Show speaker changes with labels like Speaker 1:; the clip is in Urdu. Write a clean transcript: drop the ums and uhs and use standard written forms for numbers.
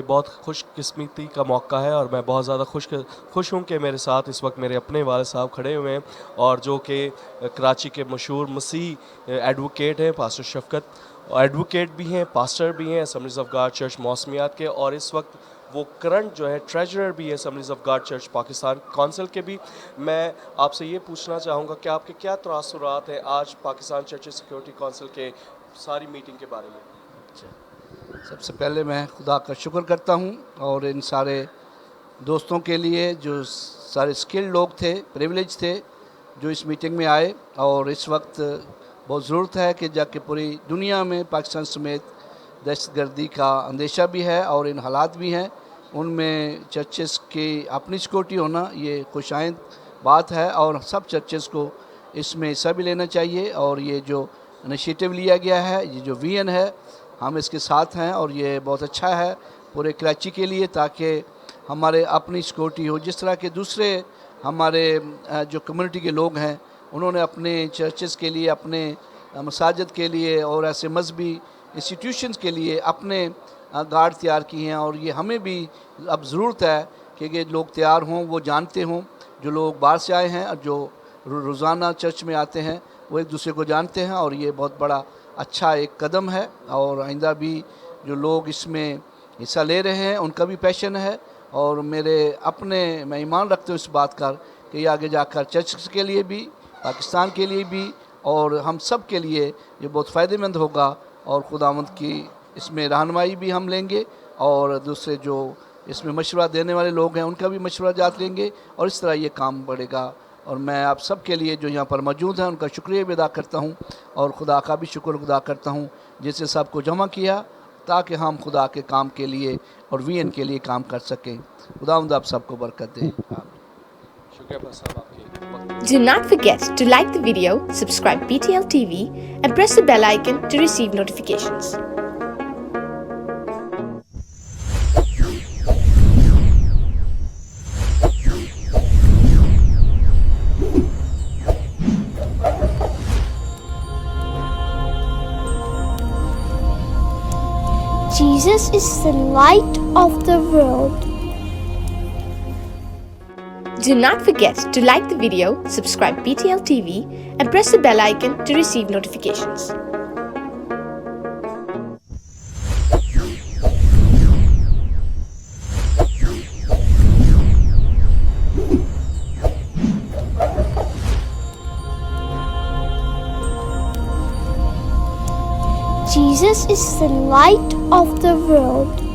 Speaker 1: یہ بہت خوش قسمتی کا موقع ہے اور میں بہت زیادہ خوش ہوں کہ میرے ساتھ اس وقت میرے اپنے والد صاحب کھڑے ہوئے ہیں اور جو کہ کراچی کے مشہور مسیح ایڈوکیٹ ہیں پاسٹر شفقت، ایڈوکیٹ بھی ہیں، پاسٹر بھی ہیں اسمبلیز آف گاڈ چرچ موسمیات کے، اور اس وقت وہ کرنٹ جو ہے ٹریجرر بھی ہے assemblies of God church Pakistan council کے بھی۔ میں آپ سے یہ پوچھنا چاہوں گا کہ آپ کے کیا تاثرات ہیں آج پاکستان چرچ سیکورٹی کونسل کے ساری میٹنگ کے بارے میں؟
Speaker 2: سب سے پہلے میں خدا کا شکر کرتا ہوں اور ان سارے دوستوں کے لیے جو سارے اسکلڈ لوگ تھے، پریولیج تھے، جو اس میٹنگ میں آئے، اور اس وقت بہت ضرورت ہے کہ جا کہ پوری دنیا میں پاکستان سمیت دہشت گردی کا اندیشہ بھی ہے اور ان حالات بھی ہیں، ان میں چرچز کی اپنی سیکورٹی ہونا یہ خوش آئند بات ہے اور سب چرچز کو اس میں حصہ بھی لینا چاہیے۔ اور یہ جو انیشیٹو لیا گیا ہے، یہ جو وی این ہے، ہم اس کے ساتھ ہیں اور یہ بہت اچھا ہے پورے کراچی کے لیے، تاکہ ہمارے اپنی سیکورٹی ہو، جس طرح کے دوسرے ہمارے جو کمیونٹی کے لوگ ہیں انہوں نے اپنے چرچز کے لیے، اپنے مساجد کے لیے اور ایسے مذہبی انسٹیٹیوشنز کے لیے اپنے گارڈ تیار کی ہیں، اور یہ ہمیں بھی اب ضرورت ہے کہ یہ لوگ تیار ہوں، وہ جانتے ہوں، جو لوگ باہر سے آئے ہیں اور جو روزانہ چرچ میں آتے ہیں وہ ایک دوسرے کو جانتے ہیں، اور یہ بہت بڑا اچھا ایک قدم ہے، اور آئندہ بھی جو لوگ اس میں حصہ لے رہے ہیں ان کا بھی پیشن ہے، اور میں ایمان رکھتا ہوں اس بات کا کہ یہ آگے جا کر چرچ کے لیے بھی، پاکستان کے لیے بھی اور ہم سب کے لیے یہ بہت فائدہ مند ہوگا، اور خداوند کی اس میں رہنمائی بھی ہم لیں گے، اور دوسرے جو اس میں مشورہ دینے والے لوگ ہیں ان کا بھی مشورہ جات لیں گے، اور اس طرح یہ کام بڑھے گا۔ اور میں آپ سب کے لیے جو یہاں پر موجود ہیں ان کا شکریہ بھی ادا کرتا ہوں، اور خدا کا بھی شکر ادا کرتا ہوں جس نے سب کو جمع کیا تاکہ ہم خدا کے کام کے لیے اور وی این کے لیے کام کر سکیں۔ خداوند آپ سب کو برکت دے۔
Speaker 1: شکریہ بھائی صاحب آپ کی۔
Speaker 3: Do not forget to like the video, subscribe PTL TV, and press the bell icon to receive notifications.
Speaker 4: Jesus is the light of the world.
Speaker 3: Do not forget to like the video, subscribe PTL TV, and press the bell icon to receive notifications.
Speaker 4: Jesus is the light of the world.